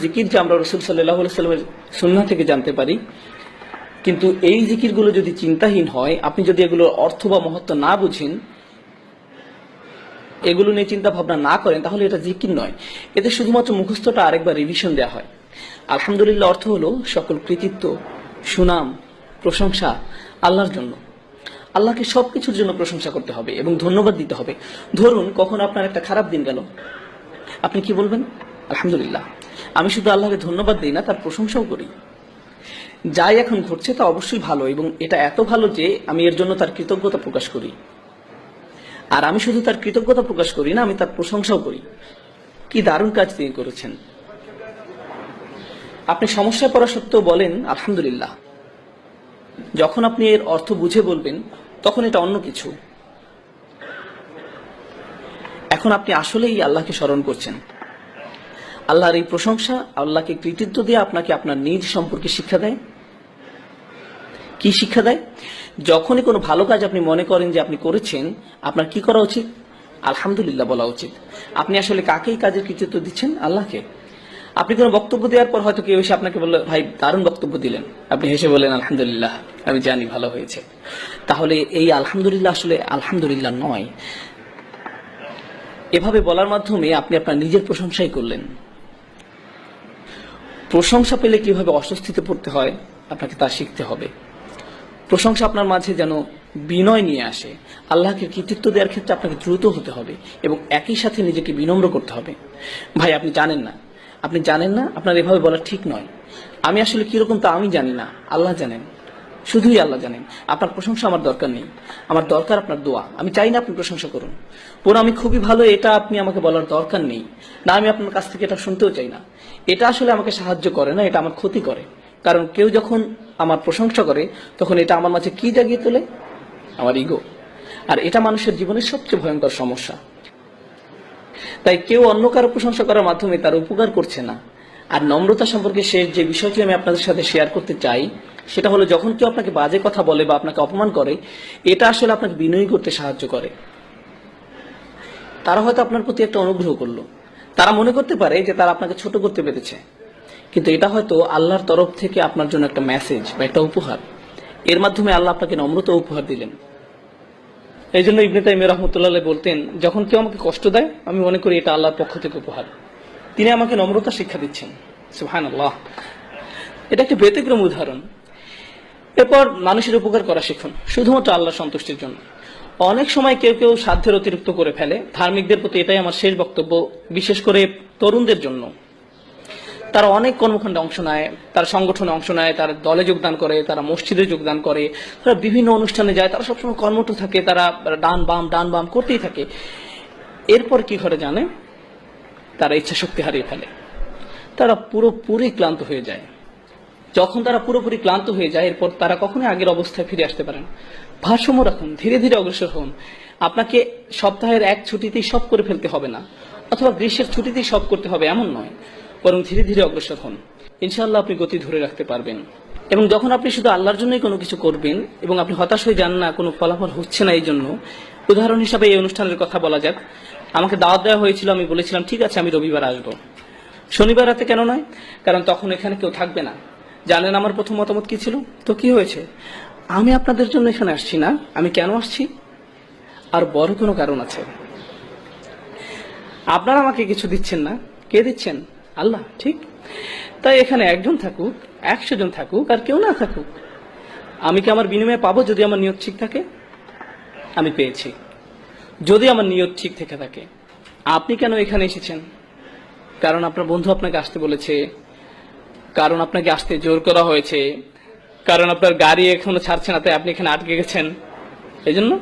জিকির যে আমরা রাসূল সাল্লাল্লাহু আলাইহি ওয়াসাল্লামের সুন্নাহ থেকে জানতে পারি, কিন্তু এই জিকিরগুলো যদি চিন্তাহীন হয়, আপনি যদি এগুলোর অর্থ বা মহত্ব না বুঝেন, এগুলো নিয়ে চিন্তা ভাবনা না করেন, তাহলে এটা জিকির নয়। এতে শুধুমাত্র মুখস্থটা আরেকবার রিভিশন দেওয়া হয়। আলহামদুলিল্লাহ অর্থ হলো সকল কৃতিত্ব, সুনাম, প্রশংসা আল্লাহর জন্য। আল্লাহকে সবকিছুর জন্য প্রশংসা করতে হবে এবং ধন্যবাদ দিতে হবে। ধরুন কখন আপনার একটা খারাপ দিন গেল, আপনি কি বলবেন? আলহামদুলিল্লাহ। আমি শুধু আল্লাহকে ধন্যবাদ দিই না, তার প্রশংসাও করি। যাই এখন ঘটছে তা অবশ্যই ভালো, এবং এটা এত ভালো যে আমি এর জন্য তার কৃতজ্ঞতা প্রকাশ করি। আর আমি শুধু তার কৃতজ্ঞতা প্রকাশ করি না, আমি তার প্রশংসাও করি। কি দারুণ কাজ তিনি করেছেন। আপনি সমস্যায় পড়া সত্ত্বেও বলেন আলহামদুলিল্লাহ। যখন আপনি এর অর্থ বুঝে বলবেন, তখন এটা অন্য কিছু। এখন আপনি আসলেই আল্লাহকে স্মরণ করছেন। আল্লাহর এই প্রশংসা, আল্লাহকে কৃতিত্ব দিয়ে আপনাকে আপনার নিজ সম্পর্কে শিক্ষা দেয়। কি শিক্ষা দেয়? যখনই কোনো ভালো কাজ আপনি মনে করেন যে আপনি করেছেন, আপনার কি করা উচিত? আলহামদুলিল্লাহ বলা উচিত। আপনি আসলে কাকে এই কাজের কৃতিত্ব দিচ্ছেন? আল্লাহকে। আপনি কোনো বক্তব্য দেওয়ার পর হয়তো কেউ এসে আপনাকে বলল, ভাই দারুণ বক্তব্য দিলেন, আপনি হেসে বলেন আলহামদুলিল্লাহ, আমি জানি ভালো হয়েছে। তাহলে এই আলহামদুলিল্লাহ আসলে আলহামদুলিল্লাহ নয়। এভাবে বলার মাধ্যমে আপনি আপনার নিজের প্রশংসাই করলেন। প্রশংসা পেলে কিভাবে অস্বস্তিতে পড়তে হয় আপনাকে তা শিখতে হবে। প্রশংসা আপনার মাঝে যেন বিনয় নিয়ে আসে। আল্লাহকে কৃতিত্ব দেওয়ার ক্ষেত্রে আপনাকে দ্রুত হতে হবে এবং একই সাথে নিজেকে বিনম্র করতে হবে। ভাই আপনি জানেন না, আপনি জানেন না, আপনার এভাবে বলা ঠিক নয়। আমি আসলে কিরকম তা আমি জানি না, আল্লাহ জানেন, শুধুই আল্লাহ জানেন। আপনার প্রশংসা আমার দরকার নেই, আমার দরকার আপনার দোয়া। আমি চাই না আপনি প্রশংসা করুন, পুরো আমি খুবই ভালো এটা আপনি আমাকে বলার দরকার নেই। না, আমি আপনার কাছ থেকে এটা শুনতেও চাই না। এটা আসলে আমাকে সাহায্য করে না, এটা আমার ক্ষতি করে। কারণ কেউ যখন আমার প্রশংসা করে, তখন এটা আমার মাঝে কি জাগিয়ে তোলে? আমার ইগো। আর এটা মানুষের জীবনের সবচেয়ে ভয়ঙ্কর সমস্যা। তাই কেউ অন্য কারো প্রশংসা করার মাধ্যমে তার উপকার করছে না। আর নম্রতা সম্পর্কে শেষ যে বিষয়টি আমি আপনাদের সাথে শেয়ার করতে চাই, সেটা হলো যখন কেউ আপনাকে বাজে কথা বলে বা আপনাকে অপমান করে, এটা আসলে আপনাকে বিনয়ী করতে সাহায্য করে। তারা হয়তো আপনার প্রতি একটা অনুগ্রহ করলো, তারা মনে করতে পারে যে তারা আপনাকে ছোট করতে পেরেছে, কিন্তু এটা হয়তো আল্লাহর তরফ থেকে আপনার জন্য একটা মেসেজ বা একটা উপহার। এর মাধ্যমে আল্লাহ আপনাকে নম্রতা উপহার দিলেন। এই জন্য ইবনে তাইমিয়া রাহমাতুল্লাহ আলাইহি বলতেন, যখন কেউ আমাকে কষ্ট দেয়, আমি মনে করি এটা আল্লাহর পক্ষ থেকে উপহার। তিনি আমাকে নম্রতা শিক্ষা দিচ্ছেন। সুবহানাল্লাহ। এটা একটা ব্যতিক্রম উদাহরণ। এরপর মানুষের উপকার করা শিখুন, শুধুমাত্র আল্লাহর সন্তুষ্টির জন্য। অনেক সময় কেউ কেউ সাধ্যের অতিরিক্ত করে ফেলে। ধার্মিকদের প্রতি এটাই আমার শেষ বক্তব্য, বিশেষ করে তরুণদের জন্য। তারা অনেক কর্মকাণ্ডে অংশ নেয়, তারা সংগঠনে অংশ নেয়, তারা দলে যোগদান করে, তারা মসজিদে যোগদান করে, তারা বিভিন্ন অনুষ্ঠানে যায়, তারা সবসময় কর্মঠ থাকে, তারা ডান বাম করতেই থাকে। এরপর কি ঘটে জানে? তারা ইচ্ছা শক্তি হারিয়ে ফেলে, তারা পুরোপুরি ক্লান্ত হয়ে যায়। যখন তারা পুরোপুরি ক্লান্ত হয়ে যায়, এরপর তারা কখনোই আগের অবস্থায় ফিরে আসতে পারে না। ভারসাম্য রাখুন, ধীরে ধীরে অগ্রসর হন। আপনাকে সপ্তাহের এক ছুটিতেই সব করে ফেলতে হবে না, অথবা গ্রীষ্মের ছুটিতেই সব করতে হবে এমন নয়, বরং ধীরে ধীরে অগ্রসর হন। ইনশাআল্লাহ আপনি গতি ধরে রাখতে পারবেন। এবং যখন আপনি শুধু আল্লাহর জন্যই কোনো কিছু করবেন এবং আপনি হতাশ হয়ে যান না, কোনো ফলাফল হচ্ছে না, এই জন্য উদাহরণ হিসাবে এই অনুষ্ঠানের কথা বলা যাক। আমাকে দাওয়াত দেওয়া হয়েছিল, আমি বলেছিলাম ঠিক আছে আমি রবিবার আসবো। শনিবার রাতে কেন নয়? কারণ তখন এখানে কেউ থাকবে না। জানেন আমার প্রথম মতামত কি ছিল? তো কি হয়েছে? আমি আপনাদের জন্য এখানে আসছি না। আমি কেন আসছি? আর বড় কোনো কারণ আছে। আপনারা আমাকে কিছু দিচ্ছেন না, কে দিচ্ছেন? আল্লাহ। ঠিক। তাই এখানে একজন থাকুক, 100 জন থাকুক, আর কেউ না থাকুক, আমি কি আমার বিনিময়ে পাবো? যদি আমার নিয়ত ঠিক থাকে, আমি পেয়েছি। যদি আমার নিয়ত ঠিক থেকে থাকে। আপনি কেন এখানে এসেছেন? কারণ আপনার বন্ধু আপনাকে আসতে বলেছে, কারণ আপনাকে আসতে জোর করা হয়েছে, কারণ আপনার গাড়ি এখনো ছাড়ছে না, তাই আপনি এখানে আটকে গেছেন, এই জন্য?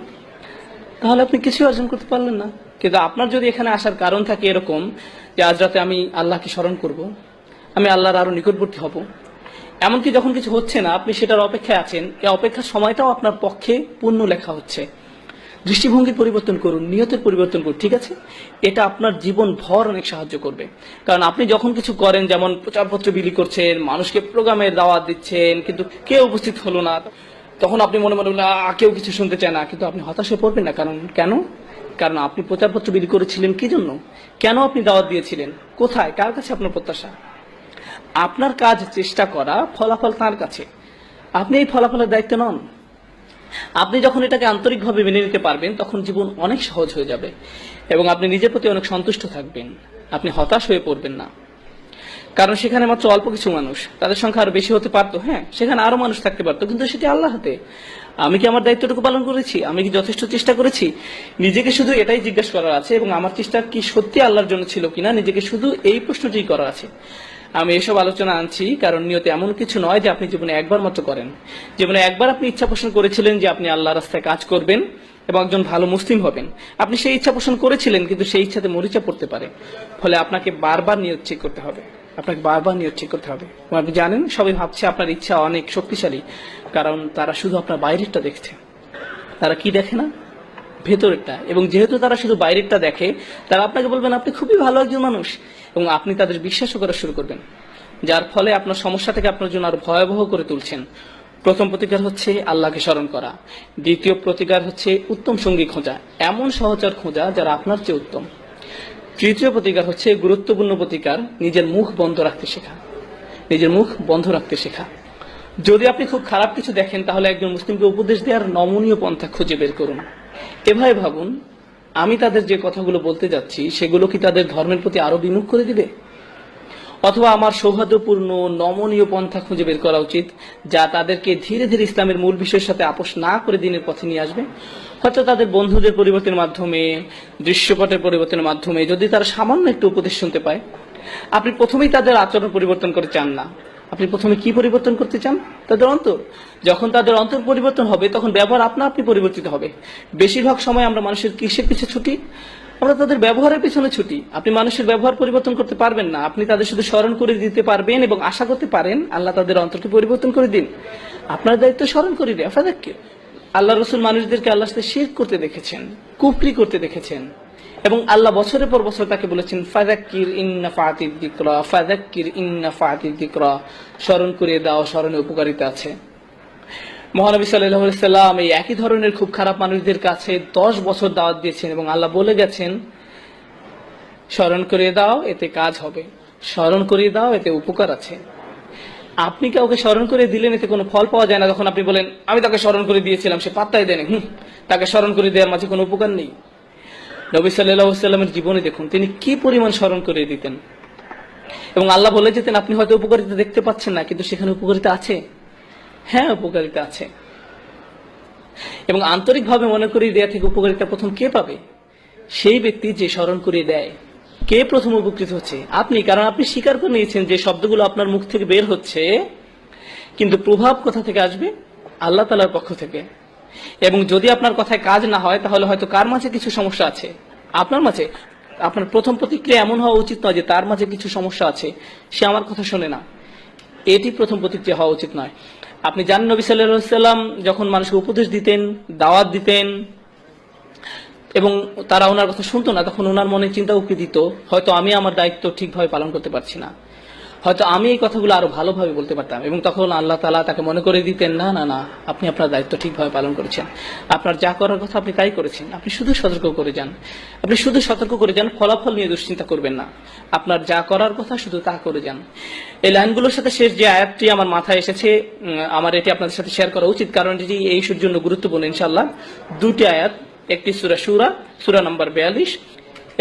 তাহলে আপনি কিছু অর্জন করতে পারলেন না। কিন্তু আপনার যদি এখানে আসার কারণ থাকে এরকম যে আজ রাতে আমি আল্লাহকে স্মরণ করব, আমি আল্লাহর আরো নিকটবর্তী হব, এমনকি যখন কিছু হচ্ছে না আপনি সেটার অপেক্ষায় আছেন, এই অপেক্ষার সময়টাও আপনার পক্ষে পুণ্য লেখা হচ্ছে। দৃষ্টিভঙ্গির পরিবর্তন করুন, নিয়তের পরিবর্তন করুন, ঠিক আছে? এটা আপনার জীবন ভর অনেক সাহায্য করবে। কারণ আপনি যখন কিছু করেন, যেমন প্রচারপত্র বিলি করছেন, মানুষকে প্রোগ্রামের দাওয়াত দিচ্ছেন, কিন্তু কেউ উপস্থিত হলো না, তখন আপনি মনে মনে বললেন কেউ কিছু শুনতে চায় না, কিন্তু আপনি হতাশ হয়ে পড়বেন না। কারণ আপনি প্রচারপত্র বিলি করেছিলেন কি জন্য? কেন আপনি দাওয়াত দিয়েছিলেন? কোথায়, কার কাছে আপনার প্রত্যাশা? আপনার কাজ চেষ্টা করা, ফলাফল তার কাছে। আপনি এই ফলাফলের দায়িত্ব নন। আপনি যখন এটাকে আন্তরিকভাবে মেনে নিতে পারবেন তখন জীবন অনেক সহজ হয়ে যাবে এবং আপনি নিজের প্রতি অনেক সন্তুষ্ট থাকবেন। আপনি হতাশ হয়ে পড়বেন না, কারণ সেখানে মাত্র অল্প কিছু মানুষ, তাদের সংখ্যা আরো বেশি হতে পারতো, হ্যাঁ সেখানে আরো মানুষ থাকতে পারতো, কিন্তু সেটি আল্লাহ হাতে। আমি কি আমার দায়িত্বটুকু পালন করেছি? আমি কি যথেষ্ট চেষ্টা করেছি? নিজেকে শুধু এটাই জিজ্ঞাসা করার আছে, এবং আমার চেষ্টা কি সত্যি আল্লাহর জন্য ছিল কিনা, নিজেকে শুধু এই প্রশ্নটি করার আছে। আমি এসব আলোচনা আনছি কারণ নিয়তে এমন কিছু নয় যে আপনি জীবনে একবার মাত্র করেন। জীবনে একবার আপনি ইচ্ছা পোষণ করেছিলেন যে আপনি আল্লাহ রাস্তায় কাজ করবেন এবং একজন ভালো মুসলিম হবেন। আপনি সেই ইচ্ছা পোষণ করেছিলেন, কিন্তু সেই ইচ্ছাতে মরিচা পড়তে পারে। ফলে আপনাকে বারবার নিয়ত ঠিক করতে হবে, আপনাকে বারবার নিয়ত ঠিক করতে হবে। আপনি জানেন, সবাই ভাবছে আপনার ইচ্ছা অনেক শক্তিশালী, কারণ তারা শুধু আপনার বাইরেরটা দেখছে। তারা কি দেখে না? ভেতরেরটা। এবং যেহেতু তারা শুধু বাইরেরটা দেখে, তারা আপনাকে বলবেন আপনি খুবই ভালো একজন মানুষ, এবং আপনি তাদের বিশ্বাসও করা শুরু করবেন, যার ফলে আপনার সমস্যা থেকে আপনার জন্য আরো ভয়াবহ করে তুলছেন। প্রথম প্রতিকার হচ্ছে আল্লাহকে স্মরণ করা। দ্বিতীয় প্রতিকার হচ্ছে উত্তম সঙ্গী খোঁজা, এমন সহচর খোঁজা যারা আপনার চেয়ে উত্তম। তৃতীয় প্রতিকার হচ্ছে গুরুত্বপূর্ণ প্রতিকার, নিজের মুখ বন্ধ রাখতে শেখা। নিজের মুখ বন্ধ রাখতে শেখা। যদি আপনি খুব খারাপ কিছু দেখেন, তাহলে একজন মুসলিমকে উপদেশ দেওয়ার নমনীয় পন্থা খুঁজে বের করুন। এভাবে ভাবুন, আমি তাদের যে কথাগুলো বলতে যাচ্ছি সেগুলো কি তাদের ধর্মের প্রতি আরো বিমুখ করে দিবে? অথবা আমার সৌহার্দ্যপূর্ণ নমনীয় পন্থা খুঁজে বের করা উচিত, যা তাদেরকে ধীরে ধীরে ইসলামের মূল বিষয়ের সাথে আপোষ না করে দিনের পথে নিয়ে আসবে। হয়তো তাদের বন্ধুদের পরিবর্তনের মাধ্যমে, দৃশ্যপটের পরিবর্তনের মাধ্যমে, যদি তারা সামান্য একটু উপদেশ শুনতে পায়। আপনি প্রথমেই তাদের আচরণ পরিবর্তন করে চান না। আপনি প্রথমে কি পরিবর্তন করতে চান? তাদের অন্তর। যখন তাদের অন্তর পরিবর্তন হবে, তখন ব্যবহার আপনা আপনি পরিবর্তিত হবে। বেশিরভাগ সময় আমরা মানুষের কিসের পিছনে ছুটি? আমরা তাদের ব্যবহারের পিছনে ছুটি। আপনি মানুষের ব্যবহার পরিবর্তন করতে পারবেন না, আপনি তাদের শুধু স্মরণ করে দিতে পারবেন এবং আশা করতে পারেন আল্লাহ তাদের অন্তরকে পরিবর্তন করে দিন। আপনার দায়িত্ব স্মরণ করে দেয়। আপনাদেরকে আল্লাহ রসুল মানুষদেরকে আল্লাহর সাথে শিরক করতে দেখেছেন, কুফরি করতে দেখেছেন, এবং আল্লাহ বছরের পর বছর তাকে বলেছেন ফাযাক্কির ইন্নাফাতিদ যিকরা, ফাযাক্কির ইন্নাফাতিদ যিকরা, স্মরণ করিয়ে দাও, স্মরণে উপকারিতা আছে। মহানবী সাল্লাল্লাহু আলাইহি সাল্লাম এই একই ধরনের খুব খারাপ মানুষদের কাছে 10 বছর দাওয়াত দিয়েছেন, এবং আল্লাহ বলে গেছেন স্মরণ করিয়ে দাও, এতে কাজ হবে, স্মরণ করিয়ে দাও, এতে উপকার আছে। আপনি কাউকে স্মরণ করে দিলেন, এতে কোনো ফল পাওয়া যায় না। তখন আপনি বলেন আমি তাকে স্মরণ করে দিয়েছিলাম, সে পাত্তাই দেয়নি, তাকে স্মরণ করে দেওয়ার মাঝে কোনো উপকার নেই। নবী সাল্লাল্লাহু আলাইহি সাল্লামের জীবনে দেখুন তিনি কি পরিমাণ স্মরণ করে দিতেন, এবং আল্লাহ বলে যেতেন আপনি হয়তো উপকারিতা দেখতে পাচ্ছেন না, কিন্তু সেখানে উপকারিতা আছে। হ্যাঁ, উপকারিতা আছে। এবং আন্তরিকভাবে মনে করিয়ে দেয়া থেকে উপকারিতা প্রথম কে পাবে? সেই ব্যক্তি যে স্মরণ করিয়ে দেয়। কে প্রথম উপকৃত হচ্ছে? আপনি, কারণ আপনি স্বীকার করে নিয়েছেন যে শব্দগুলো আপনার মুখ থেকে বের হচ্ছে, কিন্তু প্রভাব কোথা থেকে আসবে? আল্লাহ তাআলার পক্ষ থেকে। এবং যদি আপনার কথায় কাজ না হয়, তাহলে হয়তো কার মাঝে কিছু সমস্যা আছে, আপনার মাঝে। আপনার প্রথম প্রতিক্রিয়া এমন হওয়া উচিত নয় যে তার মাঝে কিছু সমস্যা আছে, সে আমার কথা শোনে না। এটি প্রথম প্রতিক্রিয়া হওয়া উচিত নয়। আপনি জানেন নবী সাল্লাল্লাহু আলাইহি সাল্লাম যখন মানুষকে উপদেশ দিতেন, দাওয়াত দিতেন, এবং তারা ওনার কথা শুনতো না, তখন ওনার মনে চিন্তা উকি দিত হয়তো আমি আমার দায়িত্ব ঠিকভাবে পালন করতে পারছি না, হয়তো আমি এই কথাগুলো আরো ভালোভাবে বলতে পারতাম। এবং তখন আল্লাহ তাআলা তাকে মনে করে দিতেন না না না, আপনি আপনার দায়িত্ব ঠিকভাবে পালন করেছেন, আপনার যা করার কথা আপনি তাই করেছেন, আপনি শুধু সতর্ক করে যান, আপনি শুধু সতর্ক করে যান, ফলাফল নিয়ে দুশ্চিন্তা করবেন না, আপনার যা করার কথা শুধু তা করে যান। এই লাইনগুলোর সাথে শেষ যে আয়াতটি আমার মাথায় এসেছে, আমার এটি আপনাদের সাথে শেয়ার করা উচিত, কারণ এটি এই ইস্যুর জন্য গুরুত্বপূর্ণ। ইনশাআল্লাহ দুটি আয়াত, একটি সূরা শুরা, সূরা নম্বর 42,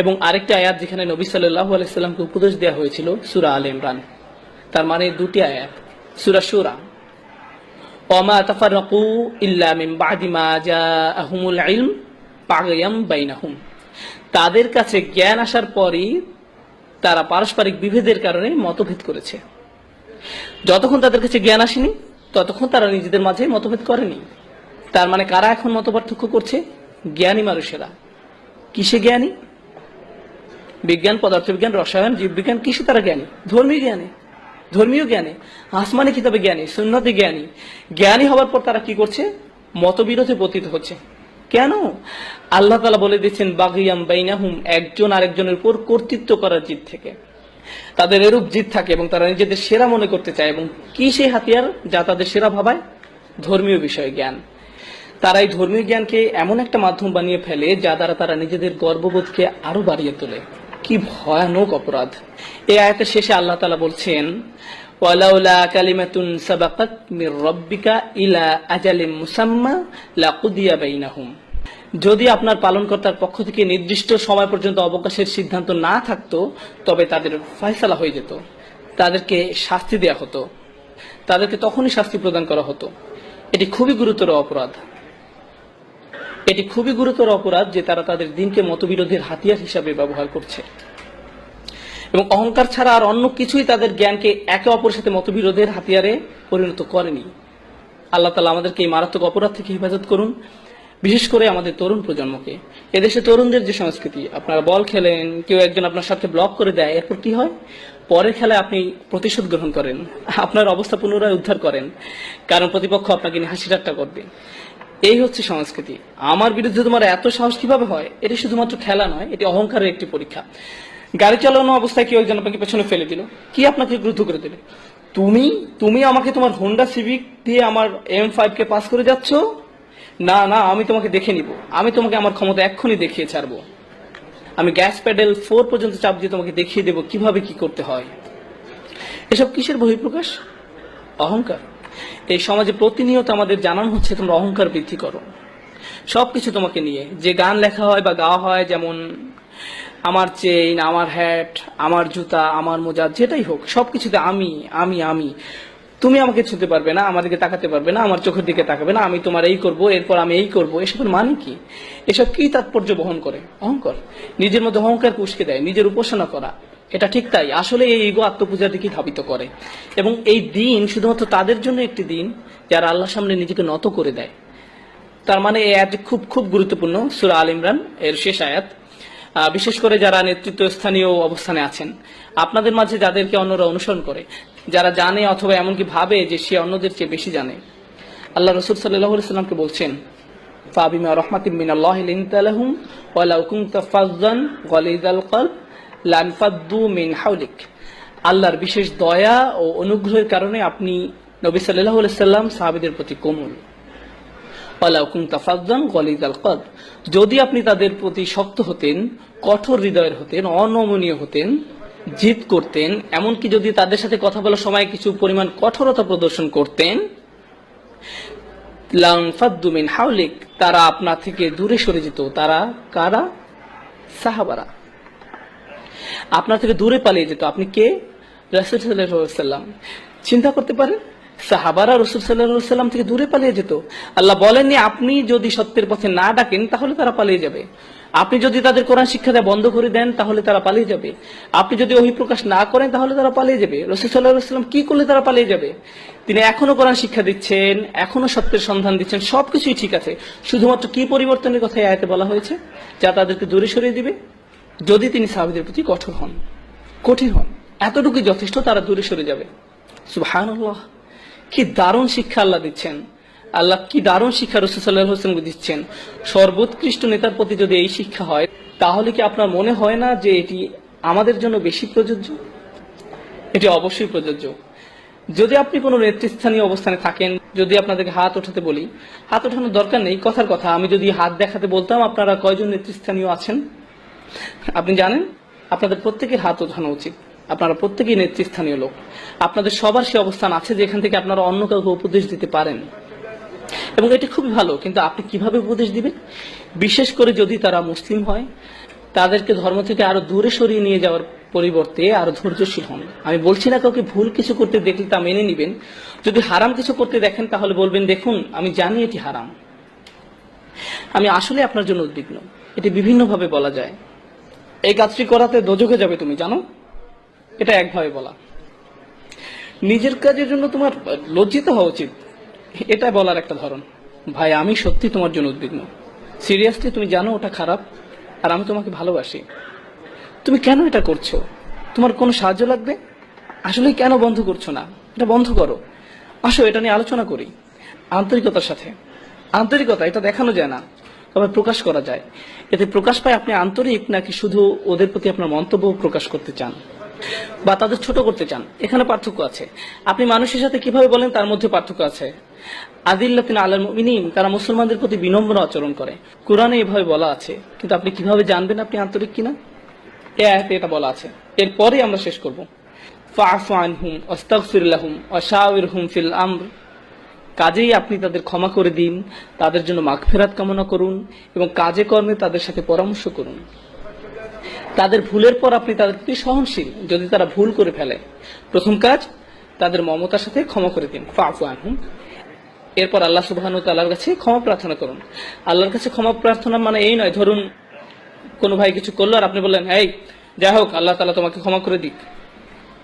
এবং আরেকটি আয়াত যেখানে নবী সাল্লাল্লাহু আলাইহি সাল্লামকে উপদেশ দেওয়া হয়েছিল, সূরা আলে ইমরান। তার মানে দুটি আয়াত, সূরা শুরা, ওয়ামা তাফাররাকু ইল্লা মিন বাদি মা জাআহুমুল ইলম বাগয়াম বাইনাহুম, তাদের কাছে জ্ঞান আসার পরই তারা পারস্পরিক বিভেদের কারণে মতভেদ করেছে। যতক্ষণ তাদের কাছে জ্ঞান আসেনি, ততক্ষণ তারা নিজেদের মাঝে মতভেদ করেনি। তার মানে কারা এখন মতপার্থক্য করছে? জ্ঞানী মানুষেরা। কিসে জ্ঞানী? বিজ্ঞান, পদার্থবিজ্ঞান, রসায়ন, জীববিজ্ঞান। কিসে তারা জ্ঞানী? ধর্মীয় জ্ঞানে, ধর্মীয় জ্ঞানে, আসমানি কিতাবে জ্ঞানী, সুন্নতে জ্ঞানী। জ্ঞানী হওয়ার পর তারা কি করছে? মতবিরোধে পতিত হচ্ছে। কেন? আল্লাহ তাআলা বলে দিচ্ছেন বাগিয়াম বাইনাহুম, একজন আরেকজনের উপর কর্তৃত্ব করার জিদ থেকে। তাদের এরূপ জিদ থাকে এবং তারা নিজেদের সেরা মনে করতে চায়। এবং কি সেই হাতিয়ার যা তাদের সেরা ভাবায়? ধর্মীয় বিষয়ে জ্ঞান। তারা এই ধর্মীয় জ্ঞানকে এমন একটা মাধ্যম বানিয়ে ফেলে যা দ্বারা তারা নিজেদের গর্ববোধকে আরো বাড়িয়ে তোলে। কি ভয়ানক অপরাধ। এই আয়াতের শেষে আল্লাহ তাআলা বলছেন, ওয়ালাউলা কালিমাতুন সাবাকাত মির রাব্বিকা ইলা আজালিম মুসাম্মা লাকুদিয়া বাইনাহুম। যদি আপনার পালনকর্তার পক্ষ থেকে নির্দিষ্ট সময় পর্যন্ত অবকাশের সিদ্ধান্ত না থাকতো, তবে তাদের ফয়সালা হয়ে যেত, তাদেরকে শাস্তি দেয়া হতো, তাদেরকে তখনই শাস্তি প্রদান করা হতো। এটি খুবই গুরুতর অপরাধ। এটি খুবই গুরুতর অপরাধ যে তারা তাদের দিনকে মতবিরোধের হাতিয়ার হিসাবে ব্যবহার করছে, এবং অহংকার ছাড়া আর অন্য কিছুই তাদের জ্ঞানকে একে অপরের সাথে মতবিরোধের হাতিয়ারে পরিণত করেনি। আল্লাহ তাআলা আমাদেরকে এই মারাত্মক অপরাধ থেকে হেফাজত করুন, বিশেষ করে আমাদের তরুণ প্রজন্মকে। এদেশে তরুণদের যে সংস্কৃতি, আপনারা বল খেলেন, কেউ একজন আপনার সাথে ব্লক করে দেয়, এরপর কি হয়? পরের খেলায় আপনি প্রতিশোধ গ্রহণ করেন, আপনার অবস্থা পুনরায় উদ্ধার করেন, কারণ প্রতিপক্ষ আপনাকে নিয়ে হাসি ঠাট্টা করবে। এই হচ্ছে সংস্কৃতি। আমার বিরুদ্ধে তোমার এত সাহস কিভাবে হয়? এটি শুধুমাত্র খেলা নয়, এটি অহংকারের একটি পরীক্ষা। গাড়ি চালানো অবস্থায় কেউ একজন আপনাকে পেছনে ফেলে দিল, কি আপনাকে ক্রুদ্ধ করে দিলে? তুমি আমাকে তোমার হোন্ডা সিভিক দিয়ে আমার M5 কে পাস করে যাচ্ছ? না না, আমি তোমাকে দেখে নিব, আমি তোমাকে আমার ক্ষমতা এক্ষুনি দেখিয়ে ছাড়বো, আমি গ্যাস প্যাডেল 4 পর্যন্ত চাপ দিয়ে তোমাকে দেখিয়ে দেব কিভাবে কি করতে হয়। এসব কিসের বহিঃপ্রকাশ? অহংকার। এই সমাজে প্রতিনিয়ত আমাদের জানানো হচ্ছে তোমরা অহংকার বৃদ্ধি করো। সবকিছু তোমাকে নিয়ে, যে গান লেখা হয় বা গাওয়া হয়, যেমন আমার চেইন, আমার হ্যাট, আমার জুতা, আমার মোজা, যেটাই হোক, সবকিছুতে আমি আমি আমি। তুমি আমাকে ছুঁতে পারবে না, আমার দিকে তাকাতে পারবে না, আমার চোখের দিকে তাকাবে না, আমি তোমার এই করব, এরপর আমি এই করব। এসবের মানে কি? এসব কি তাৎপর্য বহন করে? অহংকার। নিজের মধ্যে অহংকার উস্কে দেয়, নিজের উপাসনা করা। এটা ঠিক তাই, আসলে এই ইগো আত্মপূজার দিকে ধাবিত করে। এবং এই দিন শুধুমাত্র তাদের জন্য একটি দিন যারা আল্লাহর সামনে নিজেকে নত করে দেয়। তার মানে এই আয়াত খুব খুব গুরুত্বপূর্ণ। সূরা আল ইমরান এর শেষ আয়াত। বিশেষ করে যারা নেতৃত্ব স্থানীয় অবস্থানে আছেন, আপনাদের মাঝে যাদেরকে অন্যরা অনুসরণ করে, যারা জানে অথবা এমনকি ভাবে যে সে অন্যদের চেয়ে বেশি জানে, আল্লাহ রাসূল সাল্লাল্লাহু আলাইহি সাল্লামকে বলছেন, ফাবিমা রাহমাতিম মিনাল্লাহি লিনতা লাহুম ওয়ালাউ কুনতা ফাযযান গালিযাল কলব লানফাদ্দু মিন হাওলিক। আল্লাহর বিশেষ দয়া ও অনুগ্রহের কারণে আপনি নবী সাল্লাল্লাহু আলাইহি সাল্লাম সাহাবীদের প্রতি কোমল। ওয়ালাউ কুনতা ফাযযান গালিযাল কলব, যদি আপনি তাদের প্রতি শক্ত হতেন, কঠোর হৃদয়ের হতেন, অনমনীয় হতেন, জিদ করতেন, এমনকি যদি তাদের সাথে কথা বলার সময় কিছু পরিমাণ কঠোরতা প্রদর্শন করতেন, লানফাদ্দু মিন হাওলিক, তারা আপনার থেকে দূরে সরে যেত। তারা কারা? সাহাবারা। আপনার থেকে দূরে পালিয়ে যেত। আপনি কে? রাসূল সাল্লাল্লাহু আলাইহি ওয়াসাল্লাম। চিন্তা করতে পারেন, সাহাবারা রাসূল সাল্লাল্লাহু আলাইহি ওয়াসাল্লাম থেকে দূরে পালিয়ে যেত। আল্লাহ বলেননি আপনি যদি সত্যের পথে না ডাকেন তাহলে তারা পালিয়ে যাবে, আপনি যদি তাদের কোরআন শিক্ষা দেওয়া বন্ধ করে দেন তাহলে তারা পালিয়ে যাবে, আপনি যদি ওহী প্রকাশ না করেন তাহলে তারা পালিয়ে যাবে। রাসূল সাল্লাল্লাহু আলাইহি ওয়াসাল্লাম কি করলে তারা পালিয়ে যাবে? তিনি এখনো কোরআন শিক্ষা দিচ্ছেন, এখনো সত্যের সন্ধান দিচ্ছেন, সবকিছুই ঠিক আছে। শুধুমাত্র কি পরিবর্তনের কথা এই আয়াতে বলা হয়েছে? যা তাদেরকে দূরে সরিয়ে দিবে, যদি তিনি সাহাবীদের প্রতি কঠোর হন, কঠিন হন, এতটুকুই যথেষ্ট, তারা দূরে সরে যাবে। সুবহানাল্লাহ, কি দারুণ শিক্ষা আল্লাহ দিচ্ছেন। আল্লাহ কি দারুণ শিক্ষা রাসূল সাল্লাল্লাহু আলাইহি ওয়াসাল্লাম দিচ্ছেন। সর্বোৎকৃষ্ট নেতার প্রতি যদি এই শিক্ষা হয়, তাহলে কি আপনার মনে হয় না যে এটি আমাদের জন্য বেশি প্রযোজ্য? এটি অবশ্যই প্রযোজ্য। যদি আপনি কোনো নেতৃস্থানীয় অবস্থানে থাকেন, যদি আপনাদেরকে হাত ওঠাতে বলি, হাত ওঠানোর দরকার নেই, কথার কথা আমি যদি হাত দেখাতে বলতাম আপনারা কয়জন নেতৃস্থানীয় আছেন আপনি জানেন? আপনাদের প্রত্যেকের হাত ওঠানো উচিত। আপনারা প্রত্যেকেই নেতৃস্থানীয় লোক। আপনাদের সবার সে অবস্থান আছে যেখান থেকে আপনারা অন্য কাউকে উপদেশ দিতে পারেন, এবং এটি খুবই ভালো। কিন্তু আপনি কিভাবে উপদেশ দিবেন? বিশেষ করে যদি তারা মুসলিম হয়, তাদেরকে ধর্ম থেকে আরো দূরে সরিয়ে নিয়ে যাওয়ার পরিবর্তে আরো ধৈর্যশীল হন। আমি বলছি না কাউকে ভুল কিছু করতে দেখলে তা মেনে নিবেন। যদি হারাম কিছু করতে দেখেন তাহলে বলবেন, দেখুন আমি জানি এটি হারাম, আমি আসলে আপনার জন্য উদ্বিগ্ন। এটি বিভিন্নভাবে বলা যায়। এই কাজটি করাতে দোজখে যাবে তুমি জানো, এটা একভাবে বলা। নিজের কাজের জন্য তোমার লজ্জিত হওয়া উচিত, এটা বলার একটা ধরন। ভাই আমি সত্যি তোমার জন্য উদ্বিগ্ন, সিরিয়াসলি তুমি জানো ওটা খারাপ, আর আমি তোমাকে ভালোবাসি, তুমি কেন এটা করছো? তোমার কোনো সাহায্য লাগবে? আসলে কেন বন্ধ করছো না? এটা বন্ধ করো, আসো এটা নিয়ে আলোচনা করি। আন্তরিকতার সাথে। আন্তরিকতা এটা দেখানো যায় না, তবে প্রকাশ করা যায়। এতে প্রকাশ পায় আপনি আন্তরিক নাকি শুধু ওদের প্রতি আপনার মন্তব্য প্রকাশ করতে চান বা তাদের ছোট করতে চান। এখানে পার্থক্য আছে। আপনি মানুষের সাথে কিভাবে বলেন তার মধ্যে পার্থক্য আছে। আযিল্লাতুন আলাল মুমিনিন, তারা মুসলমানদের প্রতি বিনম্র আচরণ করে, কোরআনে এভাবে বলা আছে। কিন্তু আপনি কিভাবে জানবেন আপনি আন্তরিক কিনা? এই আয়াতে এটা বলা আছে। এরপরে আমরা শেষ করব, ফাআফু আনহুম ওয়াস্তাগফির লাহুম ওয়াশাওিরহুম ফিল আমর। কাজেই আপনি তাদের ক্ষমা করে দিন, তাদের জন্য মাগফিরাত কামনা করুন এবং কাজে কর্মে তাদের সাথে পরামর্শ করুন। তাদের ভুলের পর আপনি তাদের প্রতি সহনশীল, যদি তারা ভুল করে ফেলে। প্রথম কাজ, তাদের মমতার সাথে ক্ষমা করে দিন, ফাআফু আনহুম। এরপর আল্লাহ সুবহানাহু ওয়া তাআলার কাছে ক্ষমা প্রার্থনা করুন। আল্লাহর কাছে ক্ষমা প্রার্থনা মানে এই নয়, ধরুন কোনো ভাই কিছু করলো আর আপনি বললেন, এই যাই হোক আল্লাহ তাআলা তোমাকে ক্ষমা করে দিক,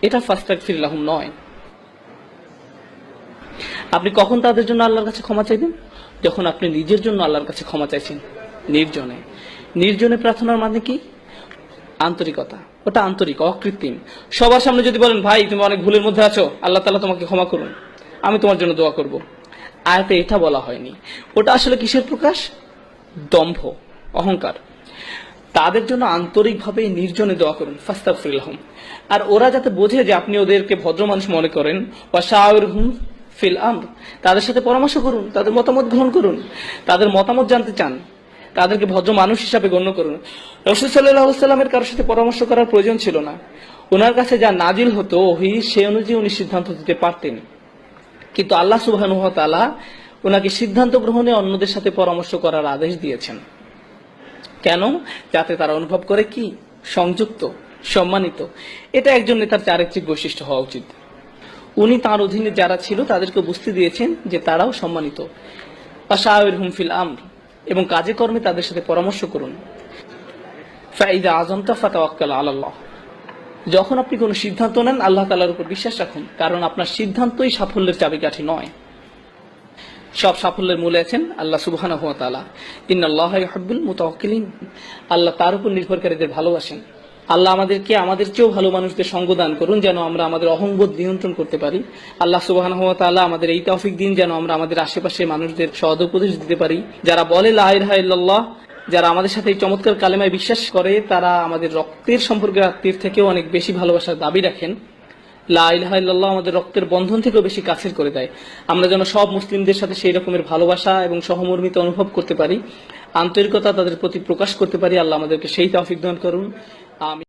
এটা ফাস্তাগফির লাহুম নয়। আপনি কখন তাদের জন্য আল্লাহর কাছে ক্ষমা চাইবেন? যখন আপনি নিজের জন্য আল্লাহর কাছে ক্ষমা চাইছেন, নির্জনে। নির্জনে প্রার্থনার মানে কি? আন্তরিকতা, ওটা আন্তরিক, অকৃত্রিম। সবার সামনে যদি বলেন, ভাই তুমি অনেক ভুলের মধ্যে আছো, আল্লাহ তাআলা তোমাকে ক্ষমা করুন, আমি তোমার জন্য দোয়া করব, আয়াতে এটা বলা হয়নি। ওটা আসলে কিসের প্রকাশ? দম্ভ, অহংকার। তাদের জন্য আন্তরিকভাবে নির্জনে দোয়া করুন, ফাস্তাগফির লাহুম। আর ওরা যাতে বোঝে যে আপনি ওদেরকে ভদ্র মানুষ মনে করেন, ওয়াশাওিরহুম ফিল আমর, তাদের সাথে পরামর্শ করুন, তাদের মতামত গ্রহণ করুন, তাদের মতামত জানতে চান, তাদেরকে ভদ্র মানুষ হিসাবে গণ্য করুন। রাসূল সাল্লাল্লাহু আলাইহি ওয়াসাল্লামের কারোর সাথে পরামর্শ করার প্রয়োজন ছিল না। ওনার কাছে যা নাজিল হতো ওহী, সে অনুযায়ী উনি সিদ্ধান্ত দিতে পারতেন। কিন্তু আল্লাহ সুবহানাহু ওয়া তাআলা ওনাকে সিদ্ধান্ত গ্রহণে অন্যদের সাথে পরামর্শ করার আদেশ দিয়েছেন। কেন? যাতে তারা অনুভব করে কি সংযুক্ত, সম্মানিত। এটা একজন নেতার চারিত্রিক বৈশিষ্ট্য হওয়া উচিত। উনি তার অধীনে যারা ছিল তাদেরকে বুঝতে দিয়েছেন যে তারাও সম্মানিত। ওয়াশাওিরহুম ফিল আমর, এবং কাজে কর্মে তাদের সাথে পরামর্শ করুন। ফাইযা আযামতা ফাতাওয়াক্কাল আলাল্লাহ, যখন আপনি কোনো সিদ্ধান্ত নেন আল্লাহ তাআলার উপর বিশ্বাস রাখুন, কারণ আপনার সিদ্ধান্তই সাফল্যের চাবিকাঠি নয়। সব সাফল্যের মূলে আছেন আল্লাহ সুবহানাহু ওয়া তাআলা। ইন্নাল্লাহা ইউহিব্বুল মুতাওয়াক্কিলিন, আল্লাহ তার উপর নির্ভরকারীদের ভালোবাসেন। আল্লাহ আমাদেরকে আমাদের চেয়েও ভালো মানুষদের সঙ্গ দান করুন, যেন আমরা আমাদের অহংবোধ নিয়ন্ত্রণ করতে পারি। আল্লাহ সুবহানাহু ওয়া তাআলা আমাদের এই তৌফিক দিন যেন আমরা আমাদের আশেপাশে মানুষদের সদুপদেশ দিতে পারি। যারা বলে লা ইলাহা ইল্লাল্লাহ, যারা আমাদের সাথে এই চমৎকার কালেমায় বিশ্বাস করে, তারা আমাদের রক্তের সম্পর্কের আত্মীয়ের থেকেও অনেক বেশি ভালোবাসার দাবি রাখেন। লা ইলাহা ইল্লাল্লাহ আমাদের রক্তের বন্ধন থেকেও বেশি কাছের করে দেয়। আমরা যেন সব মুসলিমদের সাথে সেই রকমের ভালোবাসা এবং সহমর্মিতা অনুভব করতে পারি, আন্তরিকতা তাদের প্রতি প্রকাশ করতে পারি। আল্লাহ আমাদেরকে সেই তৌফিক দান করুন। আমিন।